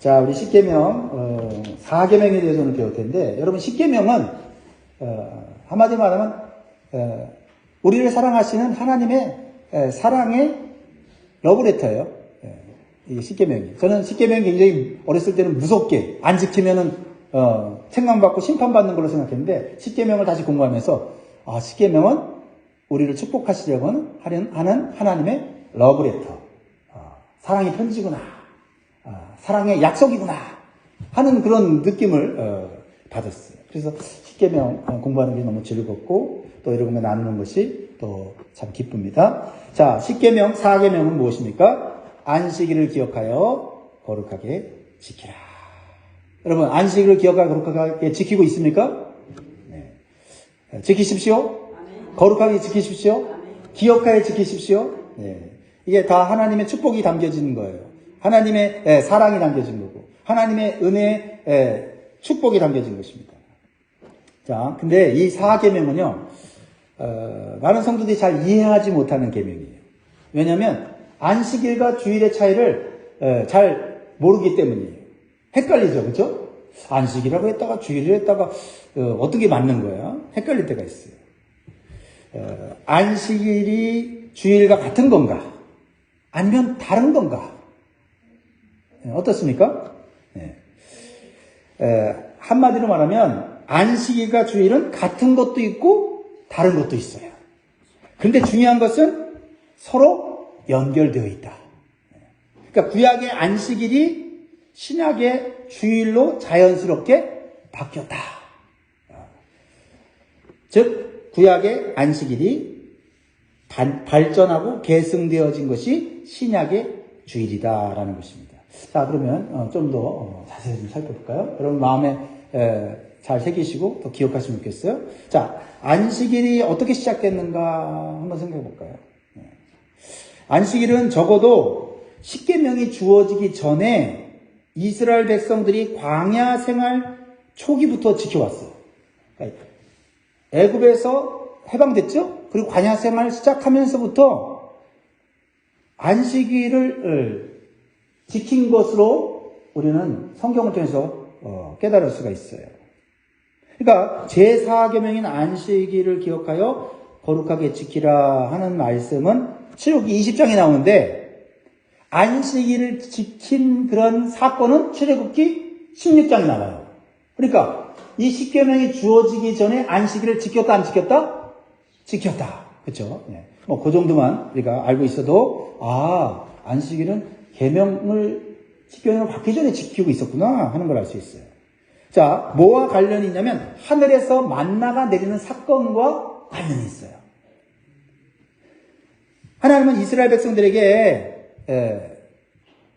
자, 우리 십계명 4계명에 대해서 오늘 배울 텐데, 여러분 십계명은 한마디로 말하면 우리를 사랑하시는 하나님의 사랑의 러브레터예요. 이 십계명이. 저는 십계명이 굉장히 어렸을 때는 무섭게 안 지키면은 책망받고 심판받는 걸로 생각했는데, 십계명을 다시 공부하면서 십계명은 우리를 축복하시려고 하는 하나님의 러브레터, 사랑의 편지구나, 사랑의 약속이구나 하는 그런 느낌을 받았어요. 그래서 십계명 공부하는 게 너무 즐겁고 또 여러분과 나누는 것이 또 참 기쁩니다. 자, 십계명 4계명은 무엇입니까? 안식일을 기억하여 거룩하게 지키라. 여러분, 안식일을 기억하여 거룩하게 지키고 있습니까? 네. 지키십시오. 거룩하게 지키십시오. 기억하여 지키십시오. 네. 이게 다 하나님의 축복이 담겨지는 거예요. 하나님의 사랑이 담겨진 거고, 하나님의 은혜의 축복이 담겨진 것입니다. 자, 근데 이 4계명은요, 많은 성도들이 잘 이해하지 못하는 계명이에요. 왜냐하면 안식일과 주일의 차이를 잘 모르기 때문이에요. 헷갈리죠, 그렇죠? 안식이라고 했다가 주일을 했다가 어떻게 맞는 거야? 헷갈릴 때가 있어요. 안식일이 주일과 같은 건가? 아니면 다른 건가? 어떻습니까? 네. 한마디로 말하면 안식일과 주일은 같은 것도 있고 다른 것도 있어요. 근데 중요한 것은 서로 연결되어 있다. 그러니까 구약의 안식일이 신약의 주일로 자연스럽게 바뀌었다. 즉 구약의 안식일이 발전하고 계승되어진 것이 신약의 주일이다라는 것입니다. 자, 그러면 좀 더 자세히 좀 살펴볼까요? 여러분 마음에 잘 새기시고 더 기억하시면 좋겠어요. 자, 안식일이 어떻게 시작됐는가 한번 생각해 볼까요? 안식일은 적어도 십계명이 주어지기 전에 이스라엘 백성들이 광야 생활 초기부터 지켜왔어요. 애굽에서 해방됐죠? 그리고 광야 생활 시작하면서부터 안식일을 지킨 것으로 우리는 성경을 통해서 깨달을 수가 있어요. 그러니까 제4계명인 안식일을 기억하여 거룩하게 지키라 하는 말씀은 출애굽기 20장에 나오는데, 안식일을 지킨 그런 사건은 출애굽기 16장에 나와요. 그러니까 이 십계명이 주어지기 전에 안식일을 지켰다 안 지켰다? 지켰다. 그렇죠? 네. 그 정도만 우리가 알고 있어도 안식일은 십계명으로 바뀌기 전에 지키고 있었구나 하는 걸 알 수 있어요. 자, 뭐와 관련이 있냐면 하늘에서 만나가 내리는 사건과 관련이 있어요. 하나님은 이스라엘 백성들에게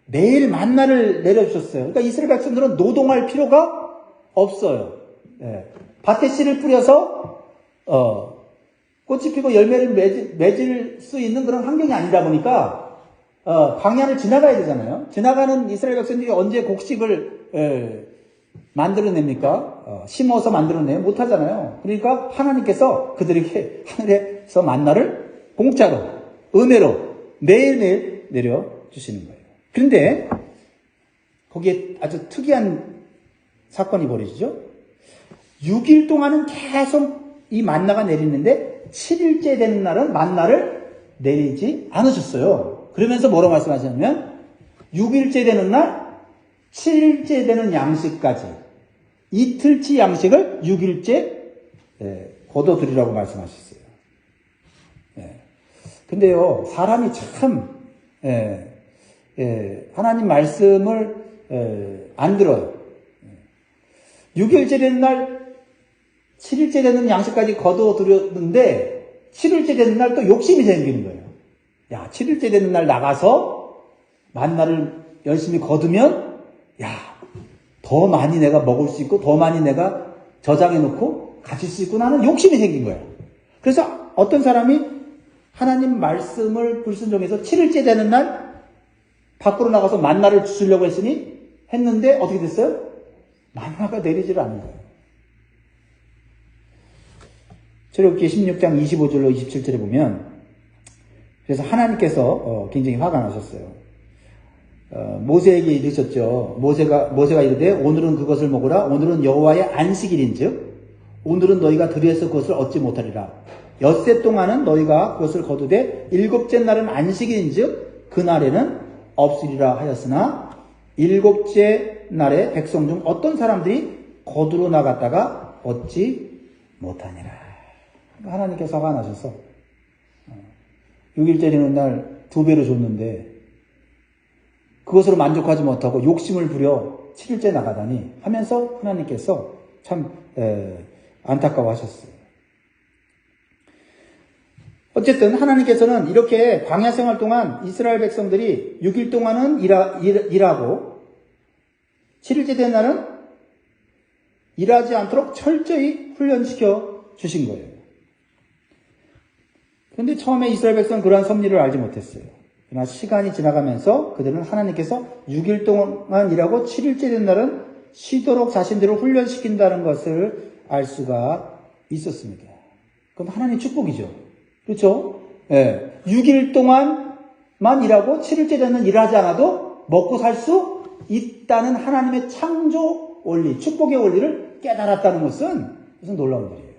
매일 만나를 내려주셨어요. 그러니까 이스라엘 백성들은 노동할 필요가 없어요. 밭에 씨를 뿌려서 꽃이 피고 열매를 맺을 수 있는 그런 환경이 아니다 보니까 광야를 지나가야 되잖아요. 지나가는 이스라엘 백성들이 언제 곡식을 만들어냅니까? 심어서 만들어내요? 못하잖아요. 그러니까 하나님께서 그들에게 하늘에서 만나를 공짜로, 은혜로 매일매일 내려주시는 거예요. 그런데 거기에 아주 특이한 사건이 벌어지죠. 6일 동안은 계속 이 만나가 내리는데 7일째 되는 날은 만나를 내리지 않으셨어요. 그러면서 뭐라고 말씀하셨냐면 6일째 되는 날, 7일째 되는 양식까지 이틀치 양식을 6일째 거둬들이라고 말씀하셨어요. 근데요, 사람이 참 하나님 말씀을 안 들어요. 6일째 되는 날, 7일째 되는 양식까지 거둬들였는데 7일째 되는 날 또 욕심이 생기는 거예요. 야, 7일째 되는 날 나가서 만나를 열심히 거두면 더 많이 내가 먹을 수 있고 더 많이 내가 저장해 놓고 가질 수 있구나 하는 욕심이 생긴 거예요. 그래서 어떤 사람이 하나님 말씀을 불순종해서 7일째 되는 날 밖으로 나가서 만나를 주시려고 했는데 어떻게 됐어요? 만나가 내리지를 않는 거예요. 출애굽기 16장 25절로 27절에 보면, 그래서 하나님께서 굉장히 화가 나셨어요. 모세에게 이르셨죠. 모세가 이르되 오늘은 그것을 먹으라. 오늘은 여호와의 안식일인즉 오늘은 너희가 들에서 그것을 얻지 못하리라. 엿새 동안은 너희가 그것을 거두되 일곱째 날은 안식일인즉 그날에는 없으리라 하였으나 일곱째 날에 백성 중 어떤 사람들이 거두러 나갔다가 얻지 못하니라. 하나님께서 화가 나셔서 6일째 되는 날 2배로 줬는데 그것으로 만족하지 못하고 욕심을 부려 7일째 나가다니 하면서 하나님께서 참 안타까워하셨어요. 어쨌든 하나님께서는 이렇게 광야 생활 동안 이스라엘 백성들이 6일 동안은 일하고 7일째 된 날은 일하지 않도록 철저히 훈련시켜 주신 거예요. 그런데 처음에 이스라엘 백성은 그러한 섭리를 알지 못했어요. 그러나 시간이 지나가면서 그들은 하나님께서 6일 동안 일하고 7일째 된 날은 쉬도록 자신들을 훈련시킨다는 것을 알 수가 있었습니다. 그럼 하나님 축복이죠. 그렇죠? 예. 6일 동안만 일하고 7일째 되는 일하지 않아도 먹고 살 수 있다는 하나님의 창조 원리, 축복의 원리를 깨달았다는 것은 무슨 놀라운 일이에요.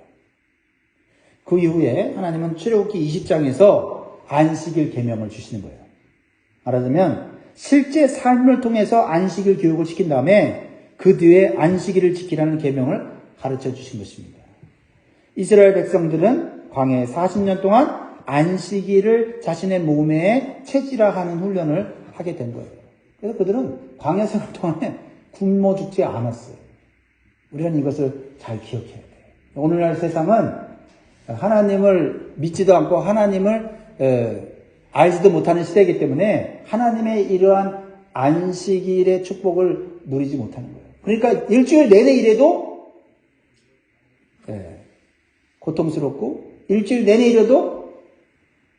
그 이후에 하나님은 출애굽기 20장에서 안식일 계명을 주시는 거예요. 말하자면 실제 삶을 통해서 안식일 교육을 시킨 다음에 그 뒤에 안식일을 지키라는 계명을 가르쳐 주신 것입니다. 이스라엘 백성들은 광야에 40년 동안 안식일을 자신의 몸에 체질화하는 훈련을 하게 된 거예요. 그래서 그들은 광야 생활 동안에 굶어 죽지 않았어요. 우리는 이것을 잘 기억해야 돼요. 오늘날 세상은 하나님을 믿지도 않고 하나님을 알지도 못하는 시대이기 때문에 하나님의 이러한 안식일의 축복을 누리지 못하는 거예요. 그러니까 일주일 내내 일해도 고통스럽고 일주일 내내 일해도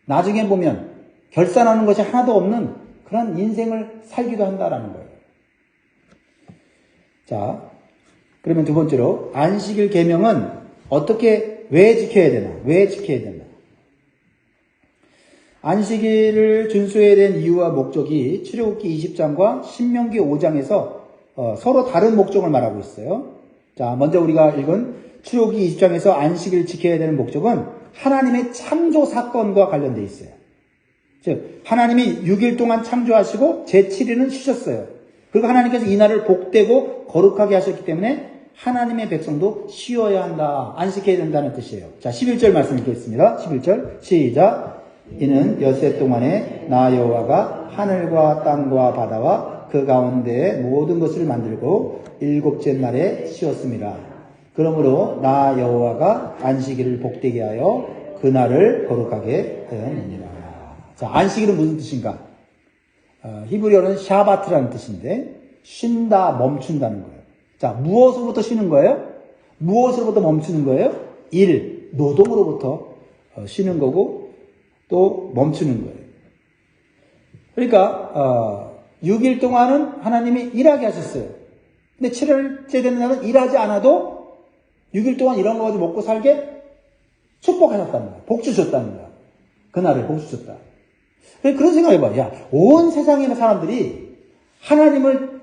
나중에 보면 결산하는 것이 하나도 없는 그런 인생을 살기도 한다라는 거예요. 자, 그러면 두 번째로 안식일 계명은 왜 지켜야 되나? 왜 지켜야 되나? 안식일을 준수해야 된 이유와 목적이 출애굽기 20장과 신명기 5장에서 서로 다른 목적을 말하고 있어요. 자, 먼저 우리가 읽은 출애굽기 20장에서 안식일을 지켜야 되는 목적은 하나님의 창조 사건과 관련되어 있어요. 즉 하나님이 6일 동안 창조하시고 제7일은 쉬셨어요. 그리고 하나님께서 이 날을 복되고 거룩하게 하셨기 때문에 하나님의 백성도 쉬어야 한다, 안식해야 된다는 뜻이에요. 자, 11절 말씀 읽겠습니다. 11절 시작. 이는 엿새 동안에 나 여호와가 하늘과 땅과 바다와 그 가운데 모든 것을 만들고 일곱째 날에 쉬었습니다. 그러므로 나 여호와가 안식일을 복되게 하여 그 날을 거룩하게 하였느니라. 자, 안식일은 무슨 뜻인가? 히브리어는 샤바트라는 뜻인데 쉰다, 멈춘다는 거예요. 자, 무엇으로부터 쉬는 거예요? 무엇으로부터 멈추는 거예요? 일, 노동으로부터 쉬는 거고 또 멈추는 거예요. 그러니까 6일 동안은 하나님이 일하게 하셨어요. 근데 7일째 되는 날은 일하지 않아도 6일 동안 일한 거 가지고 먹고 살게 축복하셨다는 거예요. 복 주셨다는 거예요. 그날을 복 주셨다. 그런 생각 해봐. 야, 온 세상의 사람들이 하나님을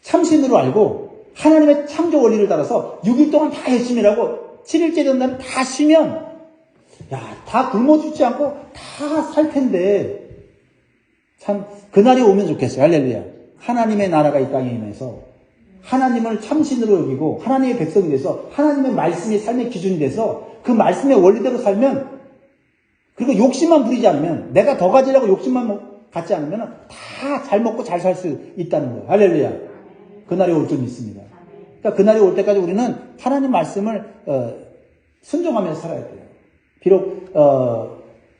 참신으로 알고 하나님의 창조 원리를 따라서 6일 동안 다 열심히 일하고 7일째 되는 날은 다 쉬면 야, 다 굶어 죽지 않고 다 살 텐데 참 그날이 오면 좋겠어요. 할렐루야. 하나님의 나라가 이 땅에 임해서 하나님을 참신으로 여기고 하나님의 백성이 돼서 하나님의 말씀이 삶의 기준이 돼서 그 말씀의 원리대로 살면, 그리고 욕심만 부리지 않으면, 내가 더 가지려고 욕심만 갖지 않으면 다 잘 먹고 잘 살 수 있다는 거예요. 할렐루야. 그날이 올 줄 믿습니다. 그러니까 그날이 올 때까지 우리는 하나님 말씀을 순종하면서 살아야 돼요. 비록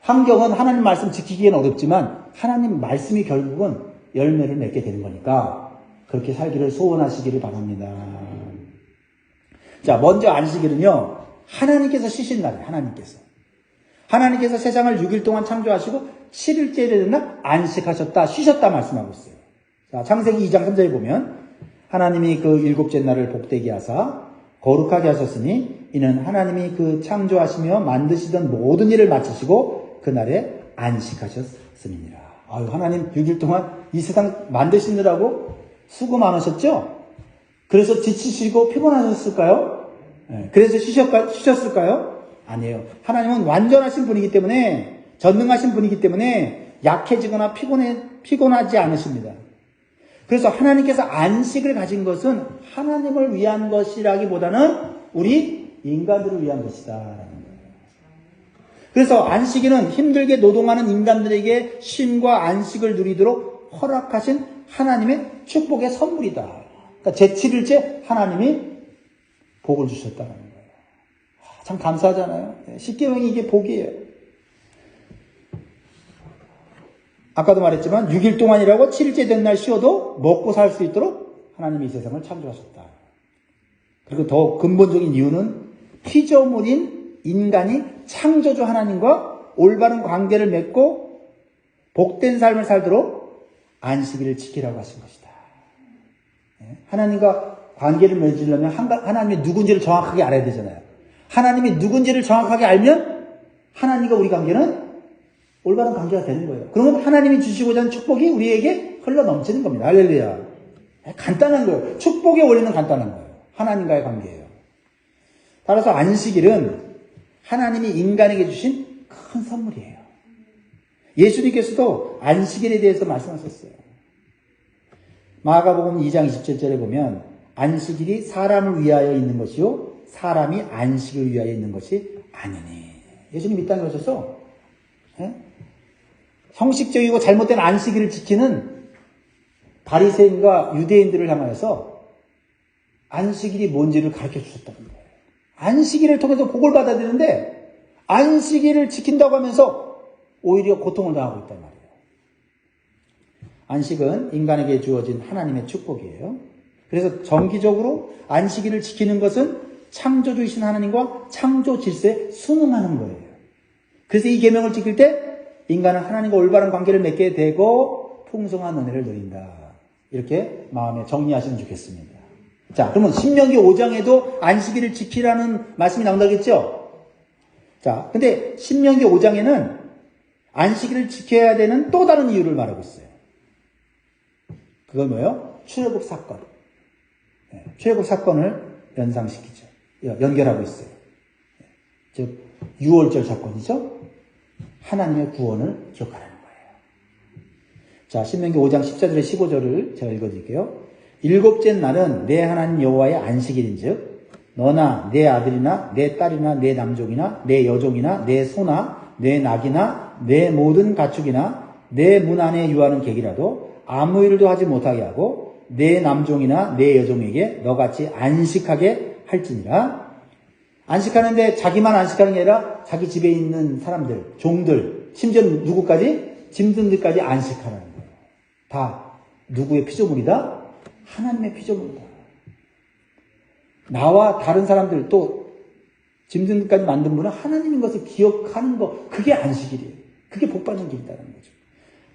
환경은 하나님 말씀 지키기에는 어렵지만 하나님 말씀이 결국은 열매를 맺게 되는 거니까 그렇게 살기를 소원하시기를 바랍니다. 자, 먼저 안식일은요, 하나님께서 쉬신 날이에요. 하나님께서 세상을 6일 동안 창조하시고 7일째 되는 날 안식하셨다, 쉬셨다 말씀하고 있어요. 자, 창세기 2장 3절에 보면 하나님이 그 일곱째 날을 복되게 하사 거룩하게 하셨으니 이는 하나님이 그 창조하시며 만드시던 모든 일을 마치시고 그날에 안식하셨음이니라. 아유, 하나님 6일 동안 이 세상 만드시느라고 수고 많으셨죠? 그래서 지치시고 피곤하셨을까요? 그래서 쉬셨을까요? 아니에요. 하나님은 완전하신 분이기 때문에, 전능하신 분이기 때문에 약해지거나 피곤하지 않으십니다. 그래서 하나님께서 안식을 가진 것은 하나님을 위한 것이라기보다는 우리 인간들을 위한 것이다. 그래서 안식일은 힘들게 노동하는 인간들에게 쉼과 안식을 누리도록 허락하신 하나님의 축복의 선물이다. 그러니까 제7일째 하나님이 복을 주셨다는 거예요. 참 감사하잖아요. 십계명이 이게 복이에요. 아까도 말했지만 6일 동안이라고 7일째 된 날 쉬어도 먹고 살 수 있도록 하나님이 이 세상을 창조하셨다. 그리고 더 근본적인 이유는 피조물인 인간이 창조주 하나님과 올바른 관계를 맺고 복된 삶을 살도록 안식일을 지키라고 하신 것이다. 하나님과 관계를 맺으려면 하나님이 누군지를 정확하게 알아야 되잖아요. 하나님이 누군지를 정확하게 알면 하나님과 우리 관계는 올바른 관계가 되는 거예요. 그러면 하나님이 주시고자 하는 축복이 우리에게 흘러 넘치는 겁니다. 할렐루야. 간단한 거예요. 축복의 원리는 간단한 거예요. 하나님과의 관계예요. 따라서 안식일은 하나님이 인간에게 주신 큰 선물이에요. 예수님께서도 안식일에 대해서 말씀하셨어요. 마가복음 2장 27절에 보면 안식일이 사람을 위하여 있는 것이요 사람이 안식을 위하여 있는 것이 아니니. 예수님 이 땅에 오셔서 형식적이고 잘못된 안식일을 지키는 바리새인과 유대인들을 향하여서 안식일이 뭔지를 가르쳐 주셨다는 거예요. 안식일을 통해서 복을 받아야 되는데 안식일을 지킨다고 하면서 오히려 고통을 당하고 있단 말이에요. 안식은 인간에게 주어진 하나님의 축복이에요. 그래서 정기적으로 안식일을 지키는 것은 창조주이신 하나님과 창조 질서에 순응하는 거예요. 그래서 이 계명을 지킬 때 인간은 하나님과 올바른 관계를 맺게 되고 풍성한 은혜를 누린다. 이렇게 마음에 정리하시면 좋겠습니다. 자, 그러면 신명기 5장에도 안식일을 지키라는 말씀이 나온다겠죠? 자, 근데 신명기 5장에는 안식일을 지켜야 되는 또 다른 이유를 말하고 있어요. 그건 뭐예요? 출애굽 사건. 출애굽 사건을 연상시키죠. 연결하고 있어요. 즉, 유월절 사건이죠? 하나님의 구원을 기억하라는 거예요. 자, 신명기 5장 14절에 15절을 제가 읽어드릴게요. 일곱째 날은 내 하나님 여호와의 안식일인즉 너나 내 아들이나 내 딸이나 내 남종이나 내 여종이나 내 소나 내 낙이나 내 모든 가축이나 내 문 안에 유하는 객이라도 아무 일도 하지 못하게 하고 내 남종이나 내 여종에게 너같이 안식하게 할지니라. 안식하는데 자기만 안식하는 게 아니라 자기 집에 있는 사람들, 종들, 심지어 누구까지? 짐승들까지 안식하라는 거예요. 다 누구의 피조물이다? 하나님의 피조물이다. 나와 다른 사람들 또 짐승들까지 만든 분은 하나님인 것을 기억하는 것, 그게 안식일이에요. 그게 복받는 길이라는 거죠.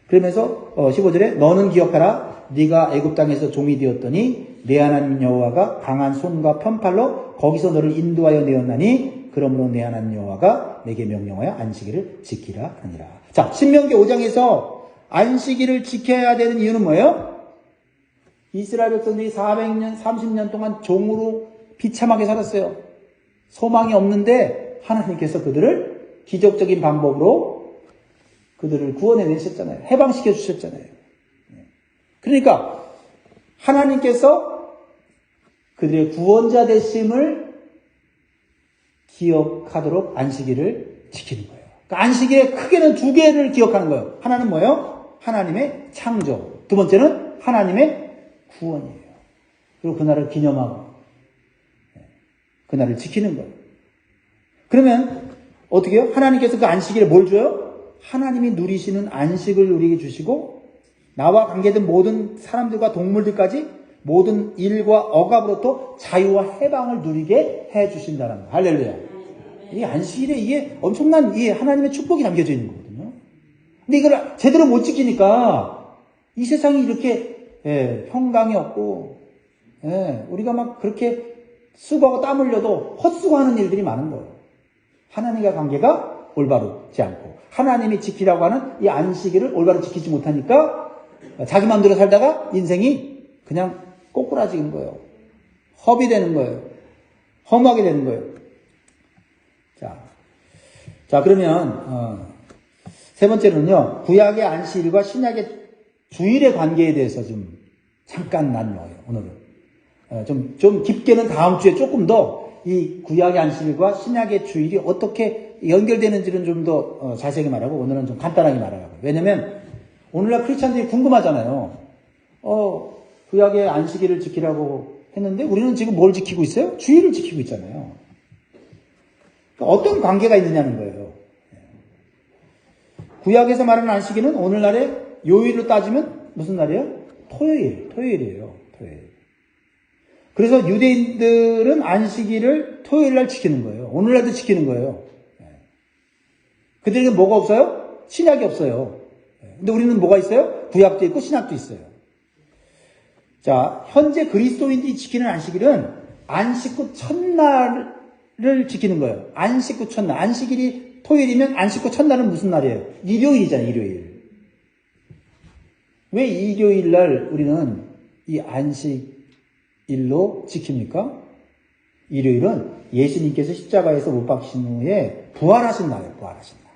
그러면서 15절에 너는 기억하라. 네가 애굽 땅에서 종이 되었더니 내 하나님 여호와가 강한 손과 편팔로 거기서 너를 인도하여 내었나니 그러므로 내 하나님 여호와가 내게 명령하여 안식일을 지키라 하니라. 자, 신명기 5장에서 안식일을 지켜야 되는 이유는 뭐예요? 이스라엘 백성들이 400년, 30년 동안 종으로 비참하게 살았어요. 소망이 없는데 하나님께서 그들을 기적적인 방법으로 그들을 구원해내셨잖아요. 해방시켜 주셨잖아요. 그러니까 하나님께서 그들의 구원자 되심을 기억하도록 안식일을 지키는 거예요. 그러니까 안식일에 크게는 두 개를 기억하는 거예요. 하나는 뭐예요? 하나님의 창조. 두 번째는 하나님의 구원이에요. 그리고 그날을 기념하고 그날을 지키는 거예요. 그러면 어떻게 해요? 하나님께서 그 안식일에 뭘 줘요? 하나님이 누리시는 안식을 우리에게 주시고 나와 관계된 모든 사람들과 동물들까지 모든 일과 억압으로부터 자유와 해방을 누리게 해주신다는 거예요. 할렐루야. 이 안식일에 이게 엄청난 이 하나님의 축복이 담겨져 있는 거거든요. 근데 이걸 제대로 못 지키니까 이 세상이 이렇게 평강이 없고 우리가 막 그렇게 수고하고 땀 흘려도 헛수고하는 일들이 많은 거예요. 하나님과 관계가 올바르지 않고 하나님이 지키라고 하는 이 안식일을 올바로 지키지 못하니까 자기 마음대로 살다가 인생이 그냥 꼬꾸라지는 거예요. 허비 되는 거예요. 허무하게 되는 거예요. 자, 그러면, 세 번째로는요, 구약의 안식일과 신약의 주일의 관계에 대해서 좀 잠깐 나누어요, 오늘은. 좀 깊게는 다음 주에 조금 더 이 구약의 안식일과 신약의 주일이 어떻게 연결되는지는 좀 더 자세하게 말하고, 오늘은 좀 간단하게 말하라고요. 왜냐면, 오늘날 크리스찬들이 궁금하잖아요. 구약의 안식일을 지키라고 했는데, 우리는 지금 뭘 지키고 있어요? 주일을 지키고 있잖아요. 그러니까 어떤 관계가 있느냐는 거예요. 구약에서 말하는 안식일은 오늘날의 요일로 따지면 무슨 날이에요? 토요일이에요. 토요일. 그래서 유대인들은 안식일을 토요일 날 지키는 거예요. 오늘날도 지키는 거예요. 그들에게 뭐가 없어요? 신약이 없어요. 근데 우리는 뭐가 있어요? 구약도 있고 신약도 있어요. 자, 현재 그리스도인들이 지키는 안식일은 안식 후 첫날을 지키는 거예요. 안식 후 첫날. 안식일이 토요일이면 안식 후 첫날은 무슨 날이에요? 일요일이잖아요, 일요일. 왜 일요일 날 우리는 이 안식일로 지킵니까? 일요일은 예수님께서 십자가에서 못 박히신 후에 부활하신 날이에요, 부활하신 날.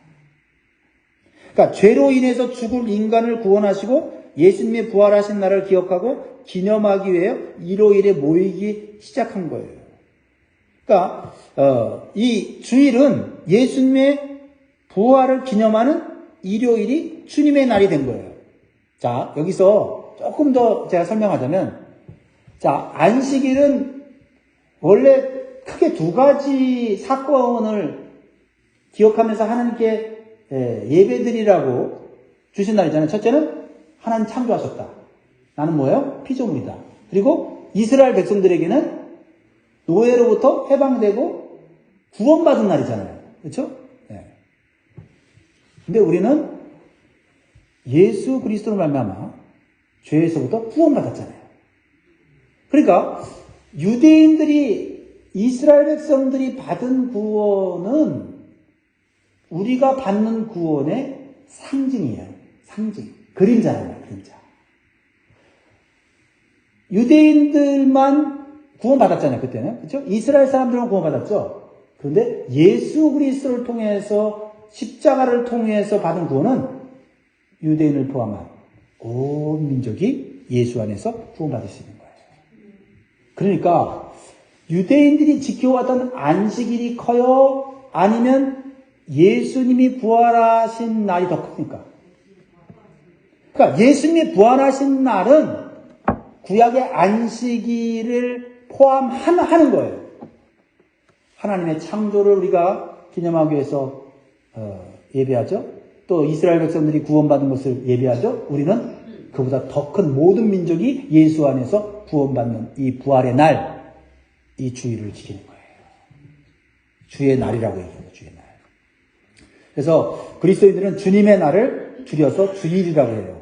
그러니까 죄로 인해서 죽을 인간을 구원하시고 예수님의 부활하신 날을 기억하고 기념하기 위해 일요일에 모이기 시작한 거예요. 그러니까 이 주일은 예수님의 부활을 기념하는 일요일이 주님의 날이 된 거예요. 자, 여기서 조금 더 제가 설명하자면, 자, 안식일은 원래 크게 두 가지 사건을 기억하면서 하나님께 예배드리라고 주신 날이잖아요. 첫째는 하나님 창조하셨다. 나는 뭐예요? 피조물이다. 그리고 이스라엘 백성들에게는 노예로부터 해방되고 구원받은 날이잖아요. 그렇죠? 네. 근데 우리는 예수 그리스도로 말미암아 죄에서부터 구원받았잖아요. 그러니까 유대인들이 이스라엘 백성들이 받은 구원은 우리가 받는 구원의 상징이에요. 상징. 그림자예요. 그림자. 유대인들만 구원받았잖아요. 그때는. 그렇죠? 이스라엘 사람들은 구원받았죠. 그런데 예수 그리스도를 통해서 십자가를 통해서 받은 구원은 유대인을 포함한 온 민족이 예수 안에서 구원받을 수 있는 거예요. 그러니까 유대인들이 지켜왔던 안식일이 커요? 아니면 예수님이 부활하신 날이 더 큽니까? 그러니까 예수님이 부활하신 날은 구약의 안식일을 포함하는 거예요. 하나님의 창조를 우리가 기념하기 위해서 예배하죠. 또 이스라엘 백성들이 구원받은 것을 예배하죠. 우리는 그보다 더 큰 모든 민족이 예수 안에서 구원받는 이 부활의 날, 이 주일을 지키는 거예요. 주의 날이라고 얘기해요. 주의 날. 그래서 그리스도인들은 주님의 날을 줄여서 주일이라고 해요.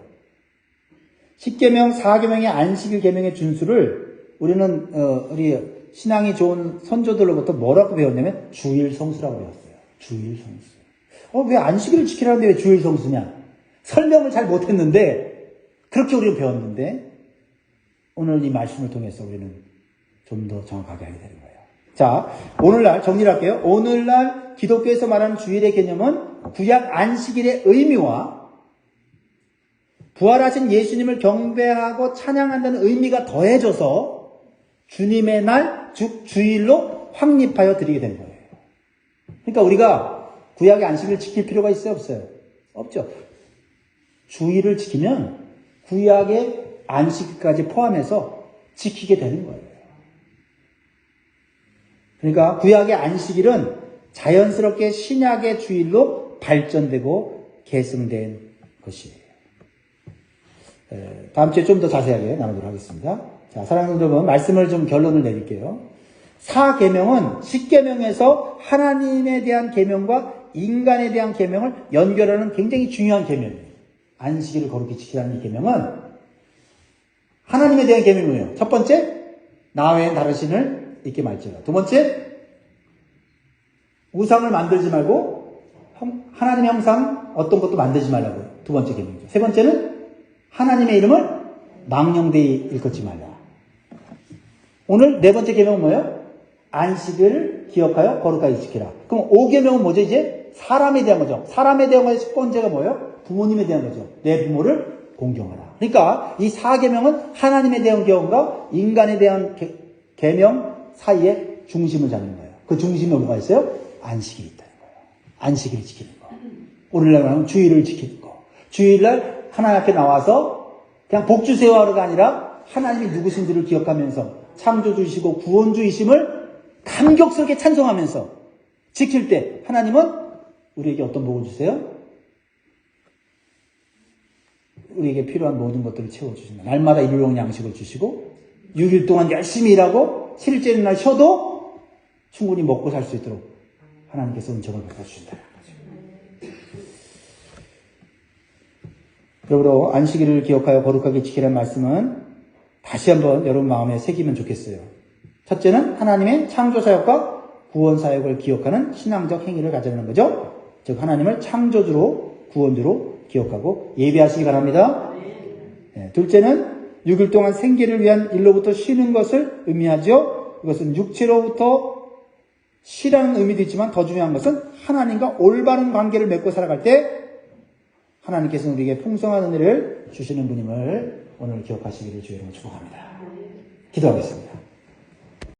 10계명, 4계명의 안식일 계명의 준수를 우리는 우리 신앙이 좋은 선조들로부터 뭐라고 배웠냐면 주일 성수라고 배웠어요. 주일 성수. 왜 안식일을 지키라는데 왜 주일 성수냐? 설명을 잘 못했는데 그렇게 우리는 배웠는데 오늘 이 말씀을 통해서 우리는 좀 더 정확하게 하게 되는 거예요. 자, 오늘날 정리를 할게요. 오늘날 기독교에서 말하는 주일의 개념은 구약 안식일의 의미와 부활하신 예수님을 경배하고 찬양한다는 의미가 더해져서 주님의 날, 즉 주일로 확립하여 드리게 된 거예요. 그러니까 우리가 구약의 안식일을 지킬 필요가 있어요? 없어요? 없죠. 주일을 지키면 구약의 안식일까지 포함해서 지키게 되는 거예요. 그러니까 구약의 안식일은 자연스럽게 신약의 주일로 발전되고 계승된 것이에요. 다음 주에 좀 더 자세하게 나누도록 하겠습니다. 자, 사랑하는 여러분, 말씀을 좀 결론을 내릴게요. 4계명은 10계명에서 하나님에 대한 계명과 인간에 대한 계명을 연결하는 굉장히 중요한 계명이에요. 안식일을 거룩히 지키라는 이 계명은 하나님에 대한 계명이에요. 첫 번째, 나 외엔 다른 신을 잊게 말지어다. 두 번째, 우상을 만들지 말고 하나님의 형상 어떤 것도 만들지 말라고. 두 번째 계명이죠. 세 번째는 하나님의 이름을 망령되이 일컫지 말라. 오늘 네 번째 계명은 뭐예요? 안식을 기억하여 거룩하게 지키라. 그럼 5계명은 뭐죠? 이제 사람에 대한 거죠. 사람에 대한 거의 첫 번째가 뭐예요? 부모님에 대한 거죠. 내 부모를 공경하라. 그러니까 이 4계명은 하나님에 대한 계명과 인간에 대한 계명 사이에 중심을 잡는 거예요. 그 중심에 뭐가 있어요? 안식이 있다는 거예요. 안식일을 지키는 거. 오늘날 말하면 주일을 지키는 거. 주일날 하나님 앞에 나와서 그냥 복주세요하러가 아니라 하나님이 누구신지를 기억하면서 창조주이시고 구원주이심을 감격스럽게 찬송하면서 지킬 때 하나님은 우리에게 어떤 복을 주세요? 우리에게 필요한 모든 것들을 채워주신다. 날마다 일용 양식을 주시고 6일 동안 열심히 일하고 7일째 날 쉬어도 충분히 먹고 살 수 있도록 하나님께서 은총을 베풀어주신다는 거죠. 그러므로 안식일을 기억하여 거룩하게 지키라는 말씀은 다시 한번 여러분 마음에 새기면 좋겠어요. 첫째는 하나님의 창조사역과 구원사역을 기억하는 신앙적 행위를 가져가는 거죠. 즉 하나님을 창조주로 구원주로 기억하고 예배하시기 바랍니다. 네, 둘째는 6일 동안 생계를 위한 일로부터 쉬는 것을 의미하죠. 이것은 육체로부터 쉬라는 의미도 있지만 더 중요한 것은 하나님과 올바른 관계를 맺고 살아갈 때 하나님께서는 우리에게 풍성한 은혜를 주시는 분임을 오늘 기억하시기를 주의 이름으로 축복합니다. 기도하겠습니다.